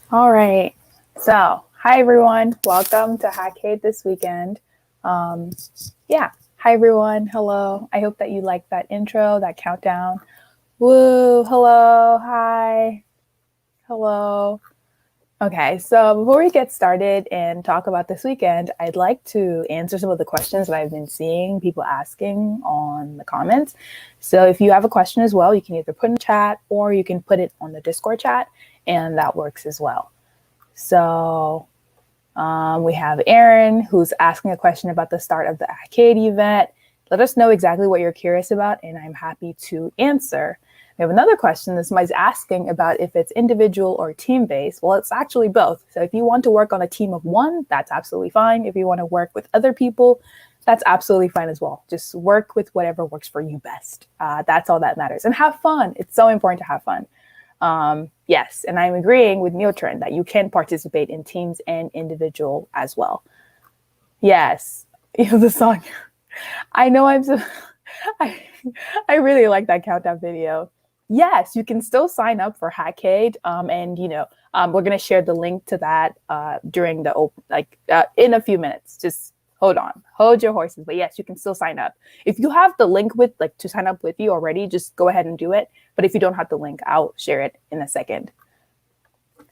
All right. So, hi everyone. Welcome to Hack-Cade this weekend. Um, yeah. Hi everyone. Hello. I hope that you liked that intro, that countdown. Woo. Hello. Hi. Hello. Okay. So, before we get started and talk about this weekend, I'd like to answer some of the questions that I've been seeing people asking on the comments. So, if you have a question as well, you can either put in chat or you can put it on the Discord chat, and that works as well. So we have Aaron who's asking a question about the start of the Hack-Cade event. Let us know exactly what you're curious about, and I'm happy to answer. We have another question. This somebody's asking about if it's individual or team-based. Well, it's actually both. So if you want to work on a team of one, that's absolutely fine. If you want to work with other people, that's absolutely fine as well. Just work with whatever works for you best. That's all that matters. And have fun. It's so important to have fun. Yes, and I'm agreeing with Neotron that you can participate in teams and individual as well. Yes, the song. I know I'm so. I, I really like that countdown video. Yes, you can still sign up for Hack-Cade, and we're gonna share the link to that during the in a few minutes. Just hold your horses. But yes, you can still sign up. If you have the link to sign up with you already, just go ahead and do it. But if you don't have the link, I'll share it in a second.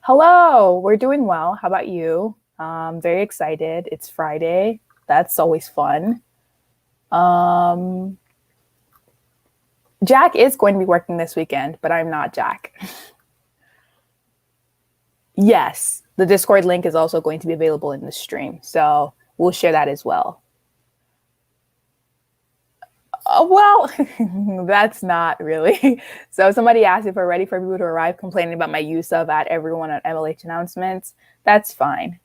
Hello, we're doing well. How about you? Very excited. It's Friday. That's always fun. Jack is going to be working this weekend, but I'm not Jack. Yes, the Discord link is also going to be available in the stream, so we'll share that as well. Well, that's not really. So somebody asked if we're ready for people to arrive, complaining about my use of at everyone at MLH announcements. That's fine.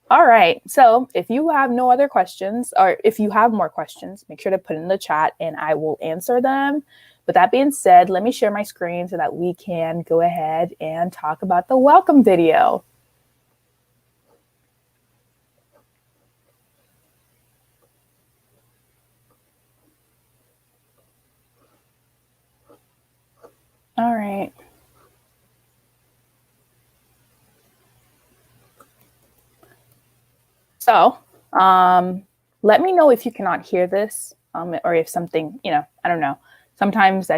All right. So if you have no other questions, or if you have more questions, make sure to put in the chat and I will answer them. With that being said, let me share my screen so that we can go ahead and talk about the welcome video. All right. So let me know if you cannot hear this or if something, I don't know. Sometimes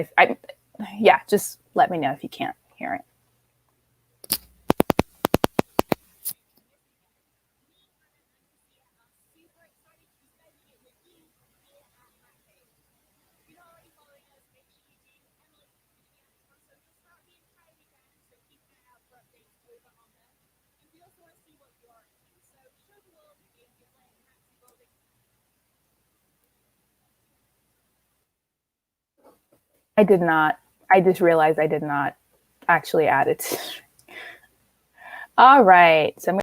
just let me know if you can't hear it. I did not. I just realized I did not actually add it. All right. So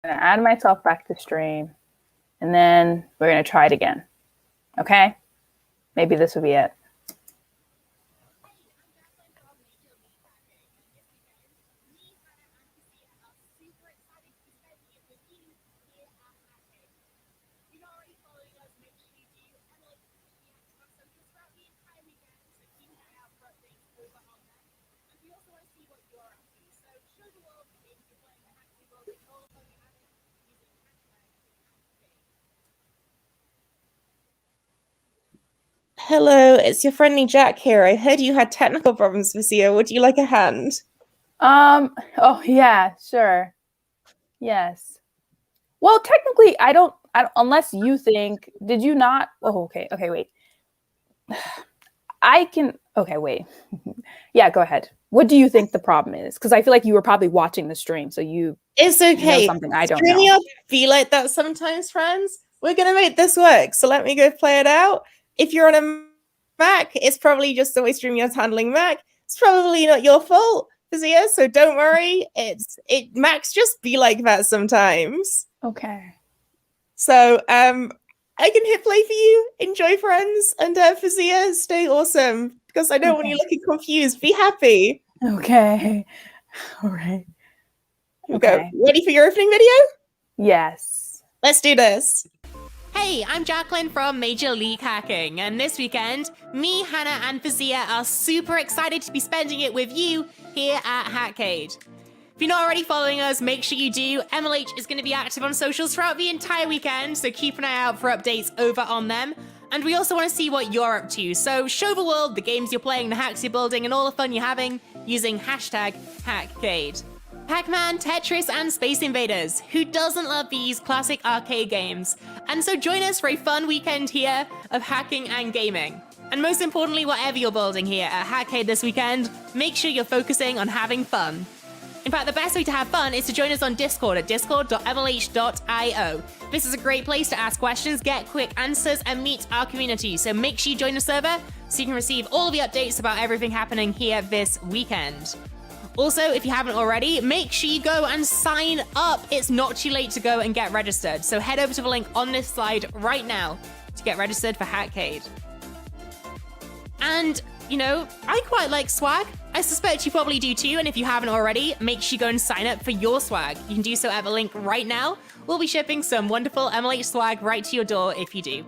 I'm going to add myself back to stream, and then we're going to try it again. Okay? Maybe this will be it. Hello, it's your friendly Jack here. I heard you had technical problems this year. Would you like a hand? Oh yeah, sure. Yes. Well, technically I don't unless you think, did you not? Oh, okay. Okay, wait. I can okay, wait. Yeah, go ahead. What do you think the problem is? Because I feel like you were probably watching the stream, so It's know okay. something I don't Streaming know. up be like that sometimes, friends. We're gonna make this work. So let me go play it out. If you're on a Mac, it's probably just the way StreamYard's handling Mac. It's probably not your fault, Fizia, so don't worry. Macs just be like that sometimes. Okay. So I can hit play for you. Enjoy, friends. And Fazia, stay awesome. Because I don't want you looking confused. Be happy. Okay. All right. Okay. Ready for your opening video? Yes. Let's do this. Hey, I'm Jacqueline from Major League Hacking, and this weekend, me, Hannah, and Fazia are super excited to be spending it with you here at Hack-Cade. If you're not already following us, make sure you do. MLH is going to be active on socials throughout the entire weekend, so keep an eye out for updates over on them. And we also want to see what you're up to, so show the world the games you're playing, the hacks you're building, and all the fun you're having using hashtag Hack-Cade. Pac-Man, Tetris, and Space Invaders. Who doesn't love these classic arcade games? And so join us for a fun weekend here of hacking and gaming. And most importantly, whatever you're building here at Hack-Cade this weekend, make sure you're focusing on having fun. In fact, the best way to have fun is to join us on Discord at discord.mlh.io. This is a great place to ask questions, get quick answers, and meet our community. So make sure you join the server so you can receive all the updates about everything happening here this weekend. Also, if you haven't already, make sure you go and sign up. It's not too late to go and get registered. So head over to the link on this slide right now to get registered for Hack-Cade. And, you know, I quite like swag. I suspect you probably do too. And if you haven't already, make sure you go and sign up for your swag. You can do so at the link right now. We'll be shipping some wonderful MLH swag right to your door if you do.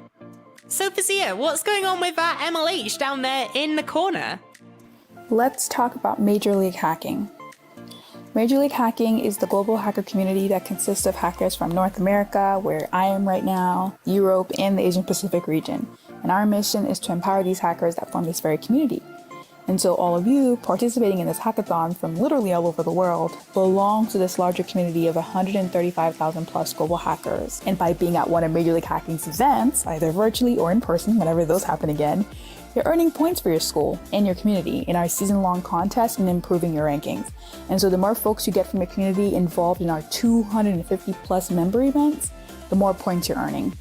So Fazia, what's going on with that MLH down there in the corner? Let's talk about Major League Hacking. Major League Hacking is the global hacker community that consists of hackers from North America, where I am right now, Europe, and the Asian Pacific region. And our mission is to empower these hackers that form this very community. And so all of you participating in this hackathon from literally all over the world belong to this larger community of 135,000 plus global hackers. And by being at one of Major League Hacking's events, either virtually or in person, whenever those happen again, you're earning points for your school and your community in our season-long contest and improving your rankings. And so the more folks you get from your community involved in our 250 plus member events, the more points you're earning.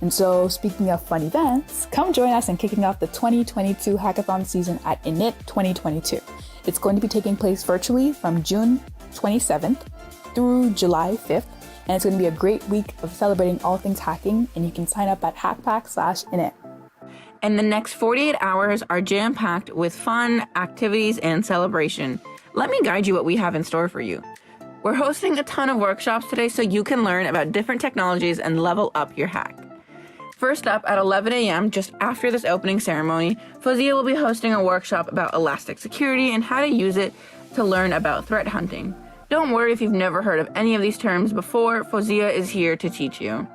And so speaking of fun events, come join us in kicking off the 2022 hackathon season at Init 2022. It's going to be taking place virtually from June 27th through July 5th. And it's going to be a great week of celebrating all things hacking. And you can sign up at hackpack/init. And the next 48 hours are jam-packed with fun, activities, and celebration. Let me guide you what we have in store for you. We're hosting a ton of workshops today so you can learn about different technologies and level up your hack. First up, at 11 a.m., just after this opening ceremony, Fozia will be hosting a workshop about elastic security and how to use it to learn about threat hunting. Don't worry if you've never heard of any of these terms before, Fozia is here to teach you.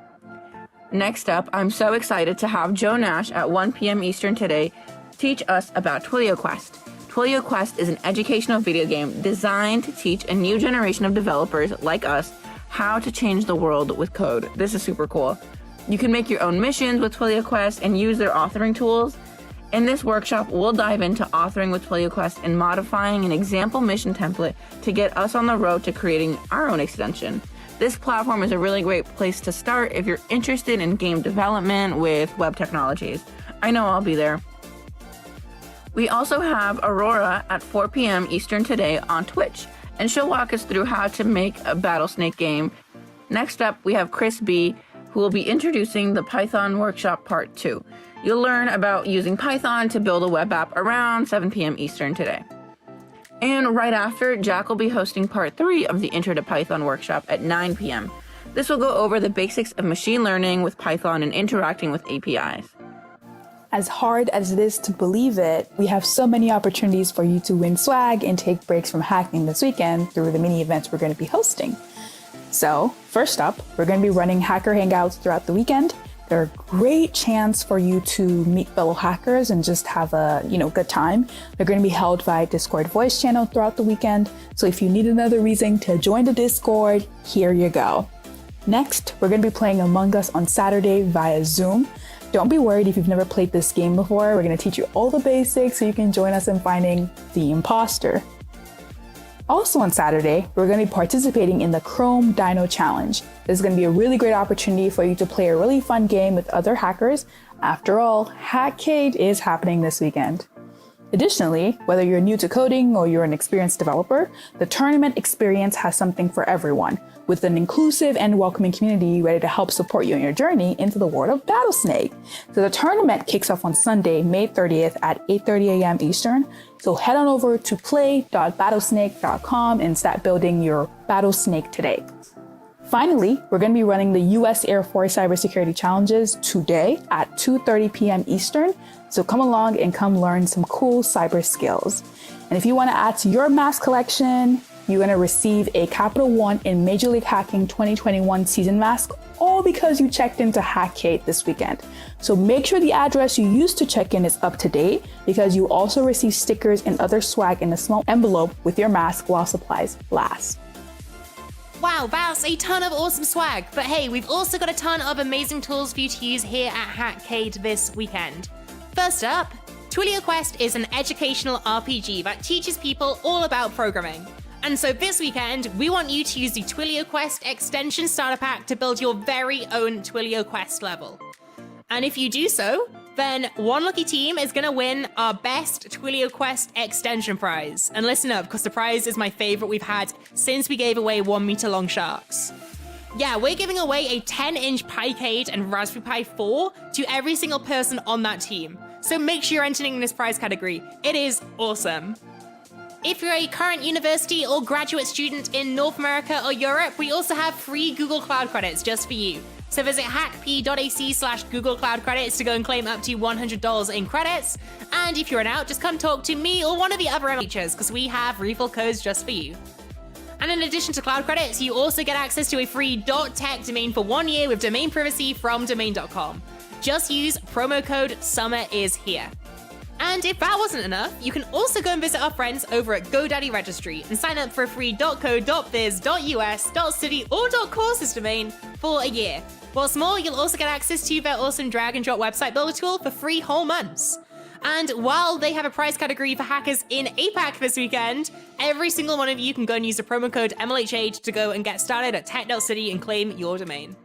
Next up, I'm so excited to have Joe Nash at 1 p.m. Eastern today teach us about Twilio Quest. Twilio Quest is an educational video game designed to teach a new generation of developers like us how to change the world with code. This is super cool. You can make your own missions with Twilio Quest and use their authoring tools. In this workshop, we'll dive into authoring with Twilio Quest and modifying an example mission template to get us on the road to creating our own extension. This platform is a really great place to start if you're interested in game development with web technologies. I know I'll be there. We also have Aurora at 4 p.m. Eastern today on Twitch, and she'll walk us through how to make a Battlesnake game. Next up, we have Chris B, who will be introducing the Python Workshop Part 2. You'll learn about using Python to build a web app around 7 p.m. Eastern today. And right after, Jack will be hosting part 3 of the Intro to Python workshop at 9 p.m. This will go over the basics of machine learning with Python and interacting with APIs. As hard as it is to believe it, we have so many opportunities for you to win swag and take breaks from hacking this weekend through the mini events we're going to be hosting. So, first up, we're going to be running hacker hangouts throughout the weekend. They're a great chance for you to meet fellow hackers and just have a, good time. They're going to be held via Discord voice channel throughout the weekend. So if you need another reason to join the Discord, here you go. Next, we're going to be playing Among Us on Saturday via Zoom. Don't be worried if you've never played this game before. We're going to teach you all the basics so you can join us in finding the imposter. Also on Saturday, we're going to be participating in the Chrome Dino Challenge. This is going to be a really great opportunity for you to play a really fun game with other hackers. After all, Hack-Cade is happening this weekend. Additionally, whether you're new to coding or you're an experienced developer, the tournament experience has something for everyone. with an inclusive and welcoming community ready to help support you in your journey into the world of Battlesnake. So the tournament kicks off on Sunday, May 30th at 8:30 a.m. Eastern. So head on over to play.battlesnake.com and start building your Battlesnake today. Finally, we're going to be running the U.S. Air Force Cybersecurity Challenges today at 2:30 p.m. Eastern. So come along and come learn some cool cyber skills. And if you want to add to your mask collection, you're going to receive a Capital One in Major League Hacking 2021 season mask, all because you checked into Hack-Cade this weekend. So make sure the address you used to check in is up to date, because you also receive stickers and other swag in a small envelope with your mask while supplies last. Wow, that's a ton of awesome swag. But hey, we've also got a ton of amazing tools for you to use here at Hack-Cade this weekend. First up, Twilio Quest is an educational RPG that teaches people all about programming. And so this weekend, we want you to use the Twilio Quest Extension Starter Pack to build your very own Twilio Quest level. And if you do so, then one lucky team is going to win our best Twilio Quest extension prize. And listen up, because the prize is my favorite we've had since we gave away 1 meter long sharks. Yeah, we're giving away a 10-inch Hack-Cade and Raspberry Pi 4 to every single person on that team. So make sure you're entering in this prize category. It is awesome. If you're a current university or graduate student in North America or Europe, we also have free Google Cloud credits just for you. So visit hackp.ac/Google Cloud Credits to go and claim up to $100 in credits. And if you're an out, just come talk to me or one of the other teachers, because we have refill codes just for you. And in addition to cloud credits, you also get access to a free .tech domain for 1 year with domain privacy from domain.com. Just use promo code SUMMERISHERE. And if that wasn't enough, you can also go and visit our friends over at GoDaddy Registry and sign up for a free .co, .biz, .us, .city, or .courses domain for a year. What's more, you'll also get access to their awesome drag and drop website builder tool for free whole months. And while they have a prize category for hackers in APAC this weekend, every single one of you can go and use the promo code MLH8 to go and get started at tech.city and claim your domain.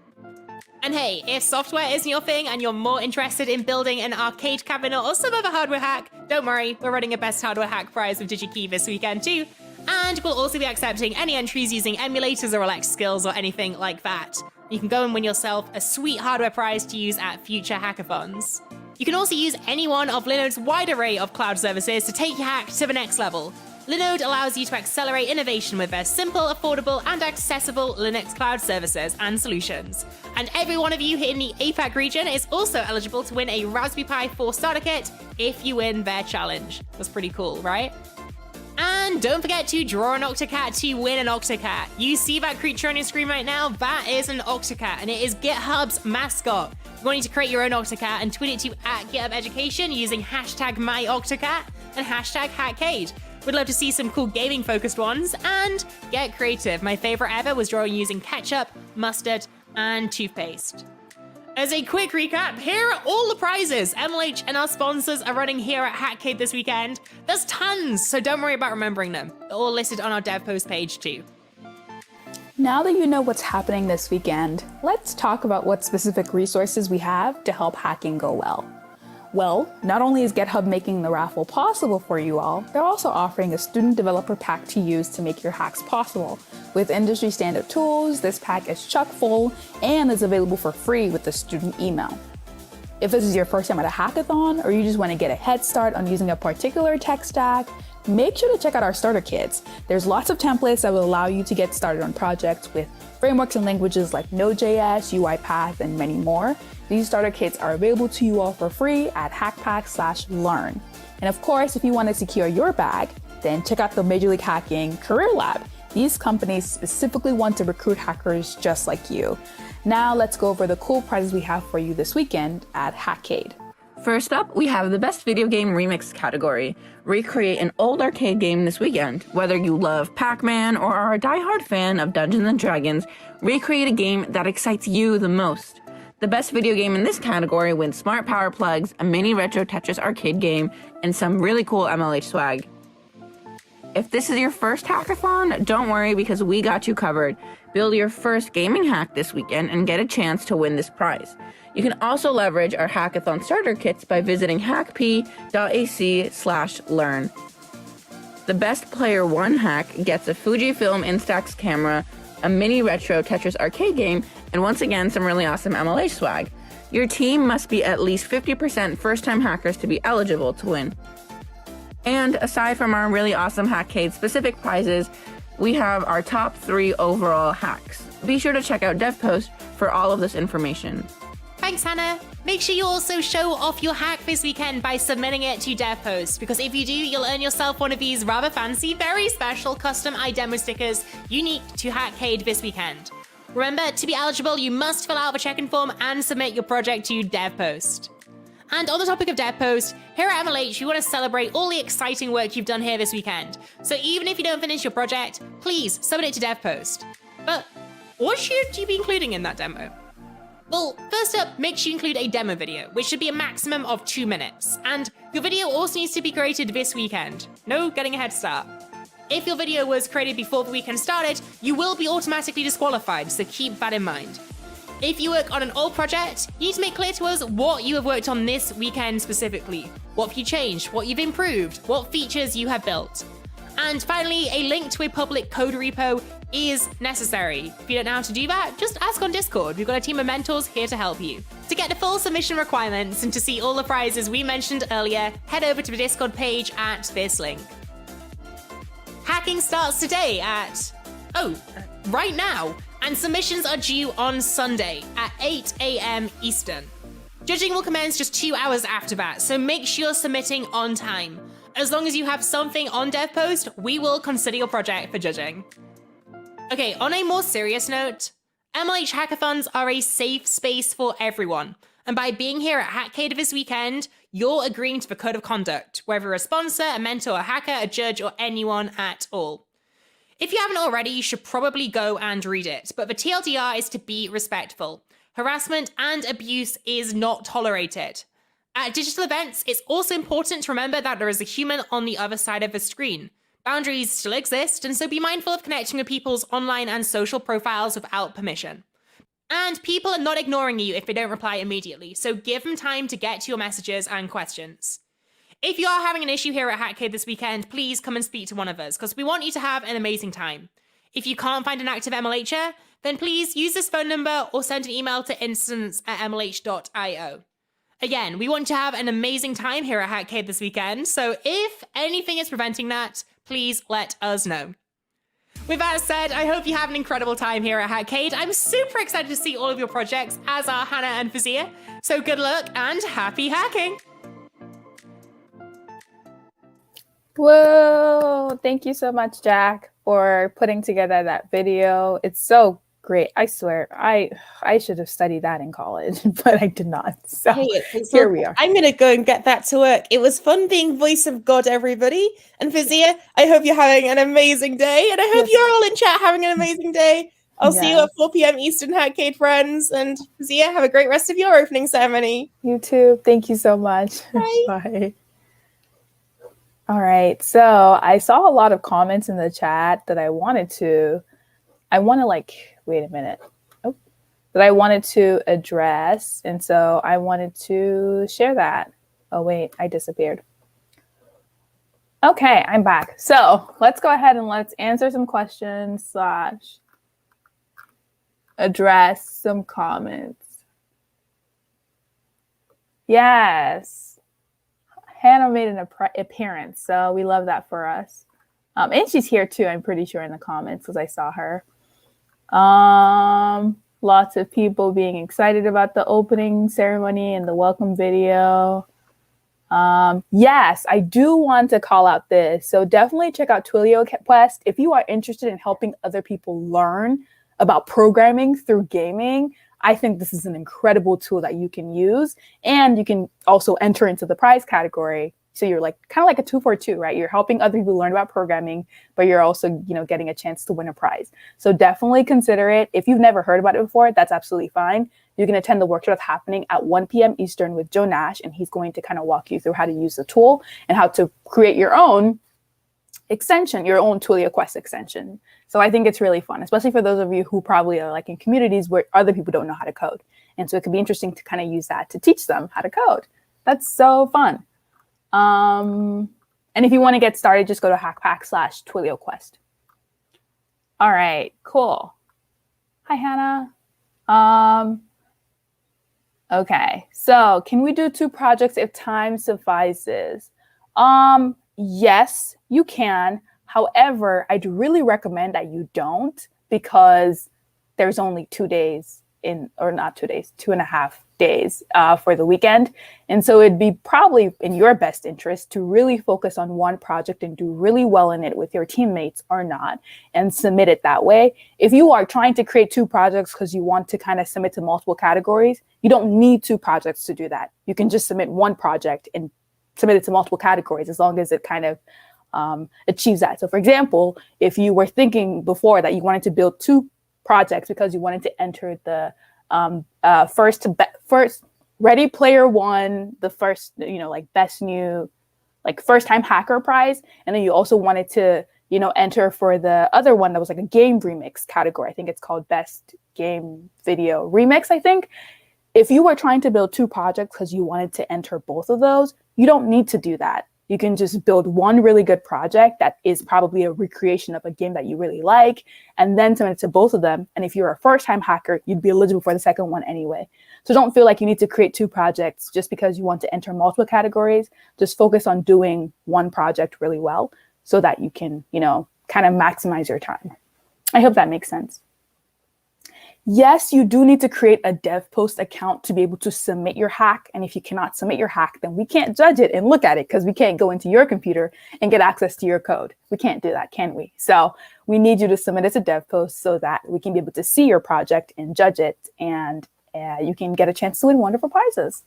And hey, if software isn't your thing and you're more interested in building an arcade cabinet or some other hardware hack, don't worry, we're running a best hardware hack prize with DigiKey this weekend too. And we'll also be accepting any entries using emulators or Alexa skills or anything like that. You can go and win yourself a sweet hardware prize to use at future hackathons. You can also use any one of Linode's wide array of cloud services to take your hack to the next level. Linode allows you to accelerate innovation with their simple, affordable, and accessible Linux cloud services and solutions. And every one of you here in the APAC region is also eligible to win a Raspberry Pi 4 starter kit if you win their challenge. That's pretty cool, right? And don't forget to draw an Octocat to win an Octocat. You see that creature on your screen right now? That is an Octocat, and it is GitHub's mascot. You want to create your own Octocat and tweet it to @GitHubEducation using #MyOctocat and #Hack-Cade. We'd love to see some cool gaming-focused ones, and get creative. My favorite ever was drawing using ketchup, mustard, and toothpaste. As a quick recap, here are all the prizes MLH and our sponsors are running here at Hack-Cade this weekend. There's tons, so don't worry about remembering them. They're all listed on our DevPost page too. Now that you know what's happening this weekend, let's talk about what specific resources we have to help hacking go well. Well, not only is GitHub making the raffle possible for you all, they're also offering a student developer pack to use to make your hacks possible. With industry standard tools, this pack is chock full and is available for free with the student email. If this is your first time at a hackathon, or you just want to get a head start on using a particular tech stack, make sure to check out our starter kits. There's lots of templates that will allow you to get started on projects with frameworks and languages like Node.js, UiPath, and many more. These starter kits are available to you all for free at hackpack/learn. And of course, if you want to secure your bag, then check out the Major League Hacking Career Lab. These companies specifically want to recruit hackers just like you. Now let's go over the cool prizes we have for you this weekend at Hack-Cade. First up, we have the best video game remix category. Recreate an old arcade game this weekend. Whether you love Pac-Man or are a diehard fan of Dungeons and Dragons, recreate a game that excites you the most. The best video game in this category wins smart power plugs, a mini retro Tetris arcade game, and some really cool MLH swag. If this is your first hackathon, don't worry because we got you covered. Build your first gaming hack this weekend and get a chance to win this prize. You can also leverage our hackathon starter kits by visiting hackp.ac/learn. The best player one hack gets a Fujifilm Instax camera, a mini retro Tetris arcade game, and once again, some really awesome MLH swag. Your team must be at least 50% first-time hackers to be eligible to win. And aside from our really awesome HackCade specific prizes, we have our top 3 overall hacks. Be sure to check out DevPost for all of this information. Thanks, Hannah. Make sure you also show off your hack this weekend by submitting it to DevPost, because if you do, you'll earn yourself one of these rather fancy, very special custom iDemo stickers unique to HackCade this weekend. Remember, to be eligible, you must fill out the check-in form and submit your project to DevPost. And on the topic of DevPost, here at MLH, we want to celebrate all the exciting work you've done here this weekend. So even if you don't finish your project, please submit it to DevPost. But what should you be including in that demo? Well, first up, make sure you include a demo video, which should be a maximum of 2 minutes. And your video also needs to be created this weekend. No getting a head start. If your video was created before the weekend started, you will be automatically disqualified, so keep that in mind. If you work on an old project, you need to make clear to us what you have worked on this weekend specifically. What have you changed? What you've improved? What features you have built? And finally, a link to a public code repo is necessary. If you don't know how to do that, just ask on Discord. We've got a team of mentors here to help you. To get the full submission requirements and to see all the prizes we mentioned earlier, head over to the Discord page at this link. Hacking starts today right now, and submissions are due on Sunday at 8 a.m. Eastern. Judging will commence just 2 hours after that, so make sure you're submitting on time. As long as you have something on DevPost, we will consider your project for judging. Okay, on a more serious note, MLH hackathons are a safe space for everyone. And by being here at HackCade this weekend, you're agreeing to the code of conduct, whether you're a sponsor, a mentor, a hacker, a judge, or anyone at all. If you haven't already, you should probably go and read it, but the TLDR is to be respectful. Harassment and abuse is not tolerated. At digital events, it's also important to remember that there is a human on the other side of the screen. Boundaries still exist, and so be mindful of connecting with people's online and social profiles without permission. And people are not ignoring you if they don't reply immediately, so give them time to get to your messages and questions. If you are having an issue here at HackCade this weekend, please come and speak to one of us, because we want you to have an amazing time. If you can't find an active MLHer, then please use this phone number or send an email to instance@mlh.io. Again, we want you to have an amazing time here at HackCade this weekend, so if anything is preventing that, please let us know. With that said, I hope you have an incredible time here at HackCade. I'm super excited to see all of your projects, as are Hannah and Fazia. So good luck and happy hacking! Whoa! Thank you so much, Jack, for putting together that video. It's so great. I swear, I should have studied that in college, but I did not. So here we are. I'm going to go and get that to work. It was fun being voice of God, everybody. And Fazia, I hope you're having an amazing day. And I hope you're all in chat having an amazing day. I'll see you at 4 p.m. Eastern, HackCade friends. And Fazia, have a great rest of your opening ceremony. You too. Thank you so much. Bye. Bye. All right. So I saw a lot of comments in the chat that I wanted to wait a minute. Oh, that I wanted to address. And so I wanted to share that. Oh, wait, I disappeared. Okay, I'm back. So let's go ahead and let's answer some questions / address some comments. Yes. Hannah made an appearance, so we love that for us. And she's here too, I'm pretty sure, in the comments because I saw her. Lots of people being excited about the opening ceremony and the welcome video. Yes, I do want to call out this. So definitely check out Twilio Quest if you are interested in helping other people learn about programming through gaming. I think this is an incredible tool that you can use, and you can also enter into the prize category. So you're like kind of like a 2-for-2, right? You're helping other people learn about programming, but you're also, getting a chance to win a prize. So definitely consider it. If you've never heard about it before, that's absolutely fine. You can attend the workshop happening at 1 p.m. Eastern with Joe Nash, and he's going to kind of walk you through how to use the tool and how to create your own extension, your own Twilio Quest extension. So I think it's really fun, especially for those of you who probably are like in communities where other people don't know how to code. And so it could be interesting to kind of use that to teach them how to code. That's so fun. And if you want to get started, just go to hackpack/Twilio Quest. All right, cool. Hi, Hannah. Okay, so can we do 2 projects if time suffices? Yes, you can. However, I'd really recommend that you don't, because there's only 2 days or not 2 days, 2.5 days for the weekend. And so it'd be probably in your best interest to really focus on one project and do really well in it with your teammates or not, and submit it that way. If you are trying to create 2 projects because you want to kind of submit to multiple categories, you don't need 2 projects to do that. You can just submit one project and submit it to multiple categories as long as it kind of achieves that. So for example, if you were thinking before that you wanted to build 2 projects because you wanted to enter the first Ready Player One, the first, like best new, like first time hacker prize. And then you also wanted to, enter for the other one that was like a game remix category. I think it's called best game video remix, I think. If you were trying to build 2 projects because you wanted to enter both of those, you don't need to do that. You can just build one really good project that is probably a recreation of a game that you really like, and then submit it to both of them. And if you're a first-time hacker, you'd be eligible for the second one anyway. So don't feel like you need to create 2 projects just because you want to enter multiple categories. Just focus on doing one project really well so that you can, kind of maximize your time. I hope that makes sense. Yes, you do need to create a DevPost account to be able to submit your hack. And if you cannot submit your hack, then we can't judge it and look at it because we can't go into your computer and get access to your code. We can't do that, can we? So we need you to submit as a DevPost so that we can be able to see your project and judge it, and you can get a chance to win wonderful prizes.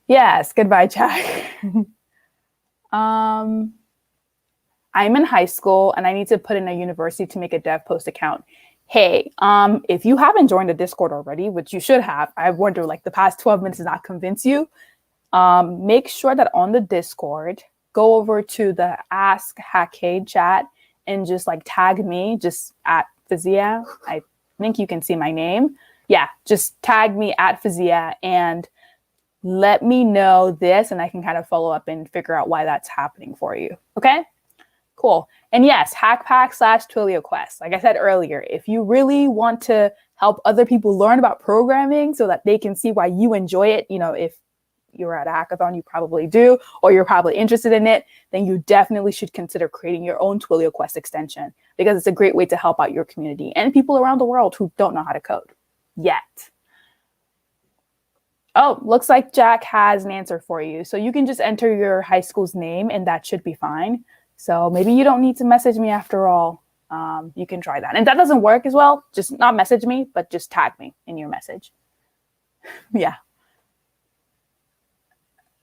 Yes, goodbye, Jack. I'm in high school and I need to put in a university to make a DevPost account. Hey, if you haven't joined the Discord already, which you should have, I wonder, like the past 12 minutes does not convince you, make sure that on the Discord, go over to the Ask HackCade chat and just like tag me, just at Fizia. I think you can see my name. Yeah, just tag me at Fizia and let me know this, and I can kind of follow up and figure out why that's happening for you. Okay? Cool. And yes, Hackpack/Twilio Quest. Like I said earlier, if you really want to help other people learn about programming so that they can see why you enjoy it, if you're at a hackathon, you probably do, or you're probably interested in it, then you definitely should consider creating your own Twilio Quest extension, because it's a great way to help out your community and people around the world who don't know how to code yet. Oh, looks like Jack has an answer for you. So you can just enter your high school's name and that should be fine. So maybe you don't need to message me after all. You can try that. And if that doesn't work as well, just not message me, but just tag me in your message. Yeah.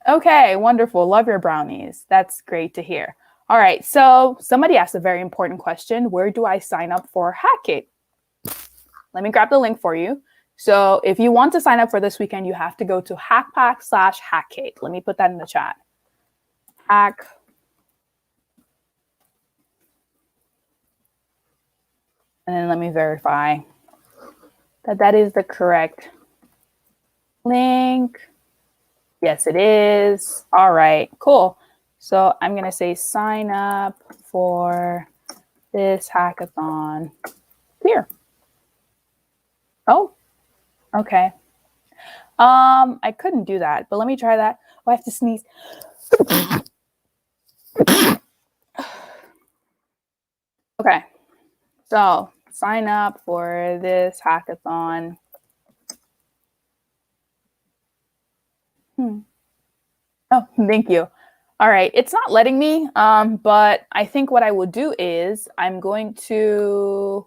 Okay, wonderful. Love your brownies. That's great to hear. All right, so somebody asked a very important question. Where do I sign up for HackCade? Let me grab the link for you. So if you want to sign up for this weekend, you have to go to Hackpack/HackCade. Let me put that in the chat. Hack. And then let me verify that that is the correct link. Yes, it is. All right, cool. So I'm going to say sign up for this hackathon here. Oh, okay. I couldn't do that, but let me try that. Oh, I have to sneeze. Okay. So sign up for this hackathon. Oh, thank you. All right, it's not letting me, but I think what I will do is I'm going to,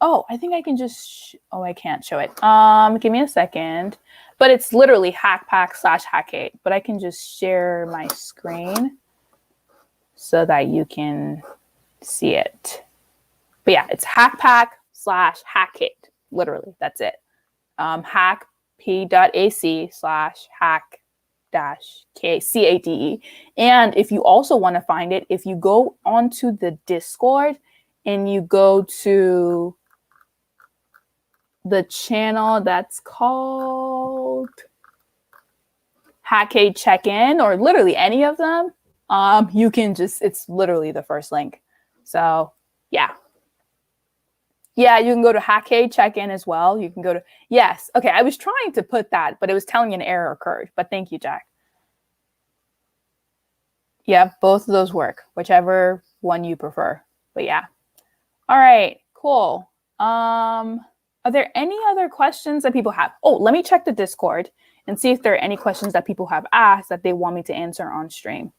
oh, I think I can just, oh, I can't show it. Give me a second, but it's literally Hackpack/HackCade, but I can just share my screen so that you can see it. But yeah, it's Hackpack/HackCade, literally, that's it. hackp.ac/hack-cade. And if you also want to find it, if you go onto the Discord and you go to the channel that's called HackCade Check-In, or literally any of them, you can just, it's literally the first link. So yeah. Yeah, you can go to HackCade, check in as well. You can go to, yes. Okay, I was trying to put that, but it was telling me an error occurred. But thank you, Jack. Yeah, both of those work, whichever one you prefer. But yeah. All right, cool. Are there any other questions that people have? Oh, let me check the Discord and see if there are any questions that people have asked that they want me to answer on stream.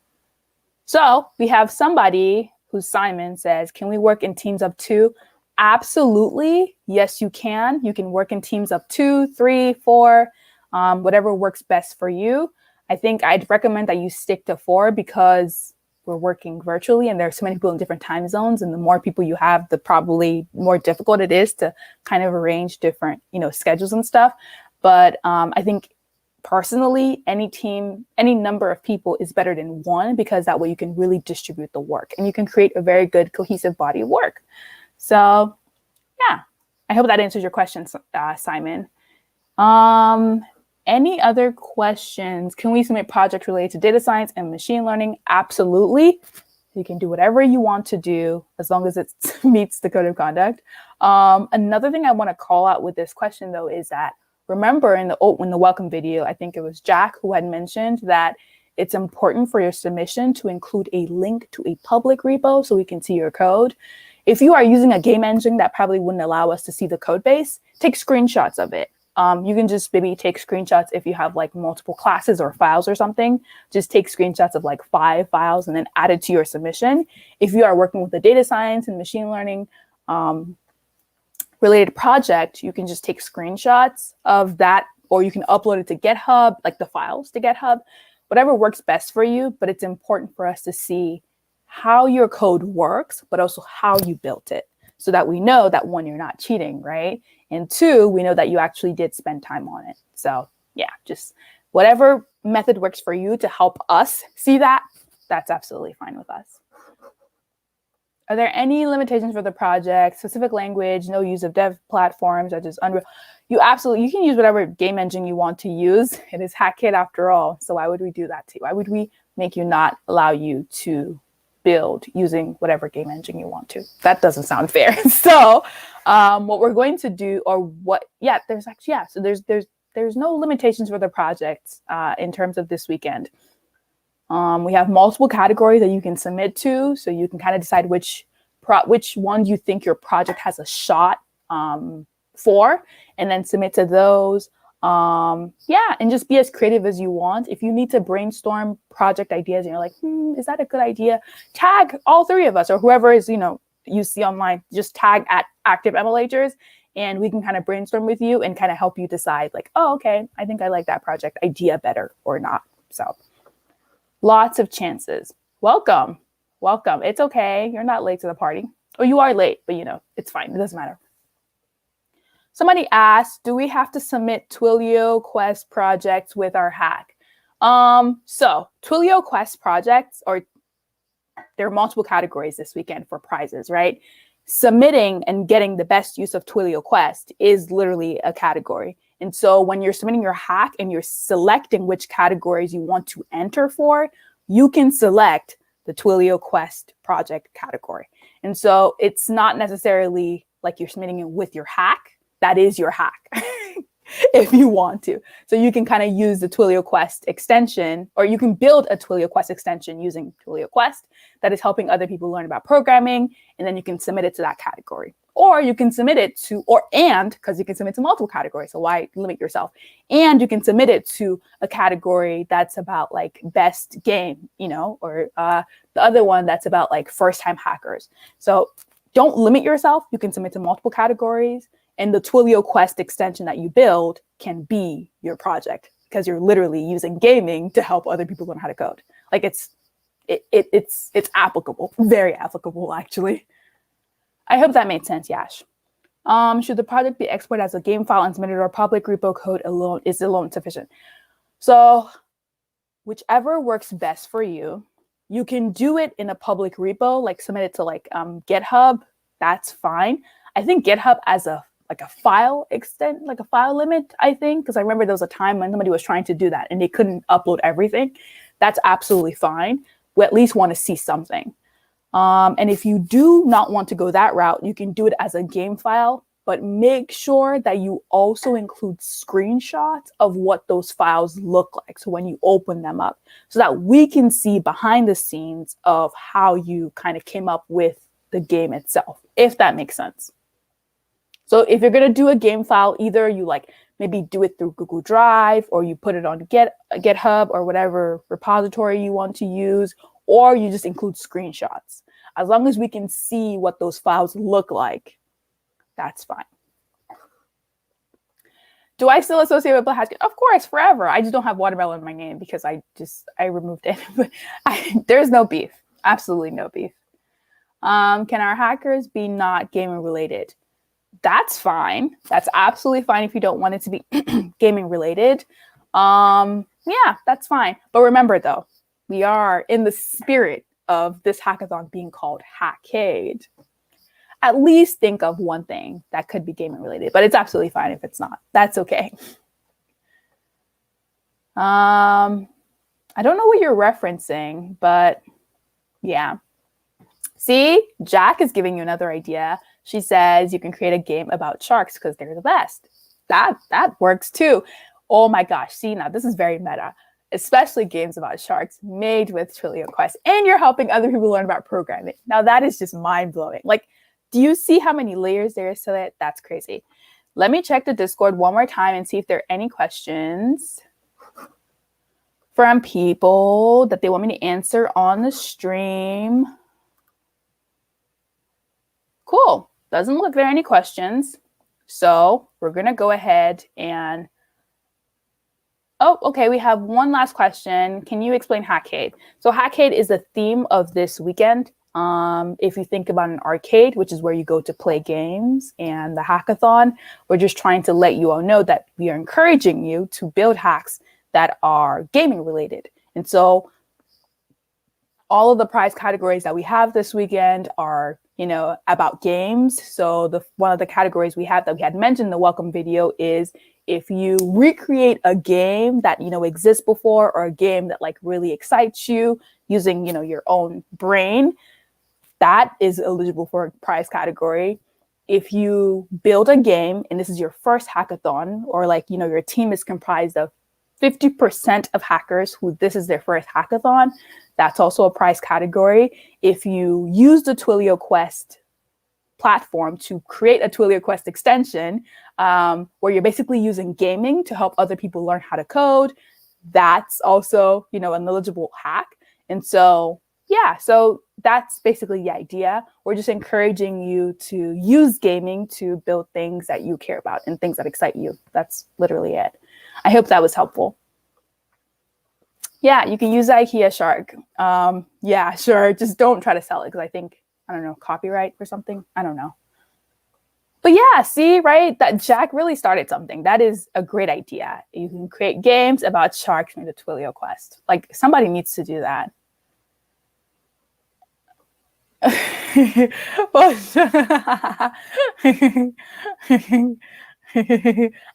So we have somebody who's Simon says, can we work in teams of 2? Absolutely. Yes, you can. You can work in teams of 2, 3, 4, whatever works best for you. I think I'd recommend that you stick to 4 because we're working virtually and there are so many people in different time zones, and the more people you have, the probably more difficult it is to kind of arrange different, schedules and stuff. But I think personally, any team, any number of people is better than 1 because that way you can really distribute the work and you can create a very good cohesive body of work. So yeah, I hope that answers your question, Simon. Any other questions? Can we submit projects related to data science and machine learning? Absolutely. You can do whatever you want to do as long as it meets the code of conduct. Another thing I want to call out with this question, though, is that remember in the welcome video, I think it was Jack who had mentioned that it's important for your submission to include a link to a public repo so we can see your code. If you are using a game engine that probably wouldn't allow us to see the code base, take screenshots of it. You can just maybe take screenshots if you have like multiple classes or files or something. Just take screenshots of like 5 files and then add it to your submission. If you are working with a data science and machine learning related project, you can just take screenshots of that, or you can upload it to GitHub, like the files to GitHub, whatever works best for you. But it's important for us to see how your code works, but also how you built it, so that we know that 1, you're not cheating, right? And 2, we know that you actually did spend time on it. So yeah, just whatever method works for you to help us see that, that's absolutely fine with us. Are there any limitations for the project? Specific language, no use of dev platforms such as Unreal? You can use whatever game engine you want to use. It is HackCade after all. So why would we do that to you? Why would we make you not allow you to build using whatever game engine you want to? That doesn't sound fair. So what we're going to do, there's actually, so there's no limitations for the project in terms of this weekend. We have multiple categories that you can submit to, so you can kind of decide which one you think your project has a shot for, and then submit to those. And just be as creative as you want. If you need to brainstorm project ideas and you're like, is that a good idea? Tag all 3 of us or whoever is, you see online, just tag at active MLHers, and we can kind of brainstorm with you and kind of help you decide like, oh, okay, I think I like that project idea better or not. So lots of chances. Welcome. It's okay. You're not late to the party. Or you are late, but it's fine. It doesn't matter. Somebody asked, do we have to submit Twilio Quest projects with our hack? So Twilio Quest projects, there are multiple categories this weekend for prizes, right? Submitting and getting the best use of Twilio Quest is literally a category. And so when you're submitting your hack and you're selecting which categories you want to enter for, you can select the Twilio Quest project category. And so it's not necessarily like you're submitting it with your hack. That is your hack if you want to. So you can kind of use the Twilio Quest extension, or you can build a Twilio Quest extension using Twilio Quest that is helping other people learn about programming. And then you can submit it to that category. Or you can submit it to, because you can submit to multiple categories. So why limit yourself? And you can submit it to a category that's about like best game, or the other one that's about like first-time hackers. So don't limit yourself. You can submit to multiple categories. And the Twilio Quest extension that you build can be your project because you're literally using gaming to help other people learn how to code. Like it's applicable, very applicable, actually. I hope that made sense, Yash. Should the project be exported as a game file and submitted or public repo code alone? Is alone sufficient? So whichever works best for you, you can do it in a public repo, like submit it to like GitHub. That's fine. I think GitHub as a file limit, I think, because I remember there was a time when somebody was trying to do that and they couldn't upload everything. That's absolutely fine. We at least want to see something. And if you do not want to go that route, you can do it as a game file, but make sure that you also include screenshots of what those files look like. So when you open them up, so that we can see behind the scenes of how you kind of came up with the game itself, if that makes sense. So if you're going to do a game file, either you like maybe do it through Google Drive, or you put it on GitHub or whatever repository you want to use, or you just include screenshots. As long as we can see what those files look like, that's fine. Do I still associate with Hack-Cade? Of course, forever. I just don't have watermelon in my name because I removed it. But there's no beef. Absolutely no beef. Can our hackers be not gaming related? That's fine. That's absolutely fine if you don't want it to be gaming related. Yeah, that's fine. But remember though, we are in the spirit of this hackathon being called Hack-Cade. At least think of one thing that could be gaming related, but it's absolutely fine if it's not. That's okay. I don't know what you're referencing, but yeah. See, Jack is giving you another idea. She says you can create a game about sharks because they're the best. That works too. Oh my gosh. See, now this is very meta, especially games about sharks made with Twilio Quest. And you're helping other people learn about programming. Now that is just mind blowing. Like, do you see how many layers there is to it? That's crazy. Let me check the Discord one more time and see if there are any questions from people that they want me to answer on the stream. Cool. Doesn't look like there are any questions. So we're going to go ahead and... Oh, okay. We have one last question. Can you explain Hack-Cade? So Hack-Cade is the theme of this weekend. If you think about an arcade, which is where you go to play games, and the hackathon, we're just trying to let you all know that we are encouraging you to build hacks that are gaming related. And so all of the prize categories that we have this weekend are, about games. So one of the categories we have that we had mentioned in the welcome video is if you recreate a game that, exists before, or a game that like really excites you using, your own brain, that is eligible for a prize category. If you build a game and this is your first hackathon, or like, your team is comprised of 50% of hackers who this is their first hackathon, that's also a prize category. If you use the Twilio Quest platform to create a Twilio Quest extension, where you're basically using gaming to help other people learn how to code, that's also, an eligible hack. And so, yeah, so that's basically the idea. We're just encouraging you to use gaming to build things that you care about and things that excite you. That's literally it. I hope that was helpful. Yeah, you can use the IKEA shark. Yeah, sure. Just don't try to sell it because I think, I don't know, copyright or something. I don't know. But yeah, see, right? That Jack really started something. That is a great idea. You can create games about sharks made a Twilio Quest. Like, somebody needs to do that.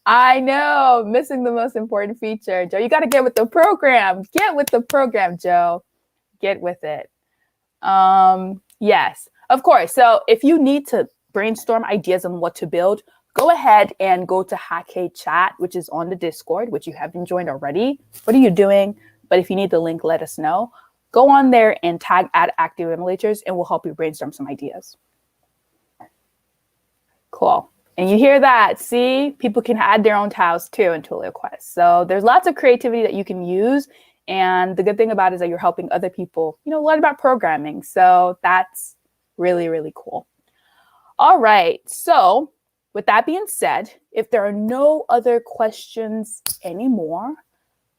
I know, missing the most important feature. Joe, you got to get with the program. Get with the program, Joe. Get with it. Yes, of course. So if you need to brainstorm ideas on what to build, go ahead and go to Hack-Cade chat, which is on the Discord, which you haven't joined already. What are you doing? But if you need the link, let us know. Go on there and tag @ActiveEmulators, and we'll help you brainstorm some ideas. Cool. And you hear that? See, people can add their own tiles too in Twilio Quest. So there's lots of creativity that you can use. And the good thing about it is that you're helping other people, learn about programming. So that's really, really cool. All right. So with that being said, if there are no other questions anymore,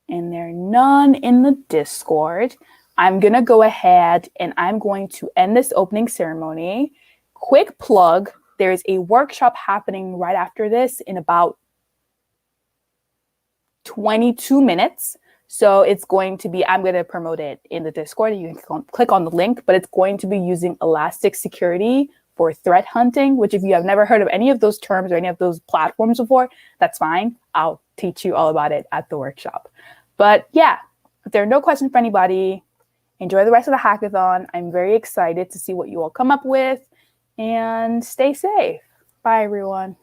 and there are none in the Discord, I'm going to go ahead and I'm going to end this opening ceremony. Quick plug, there's a workshop happening right after this in about 22 minutes. So it's going to be, I'm going to promote it in the Discord. You can click on the link, but it's going to be using elastic security for threat hunting, which if you have never heard of any of those terms or any of those platforms before, that's fine. I'll teach you all about it at the workshop. But yeah, if there are no questions for anybody, Enjoy the rest of the hackathon. I'm very excited to see what you all come up with, and stay safe. Bye, everyone.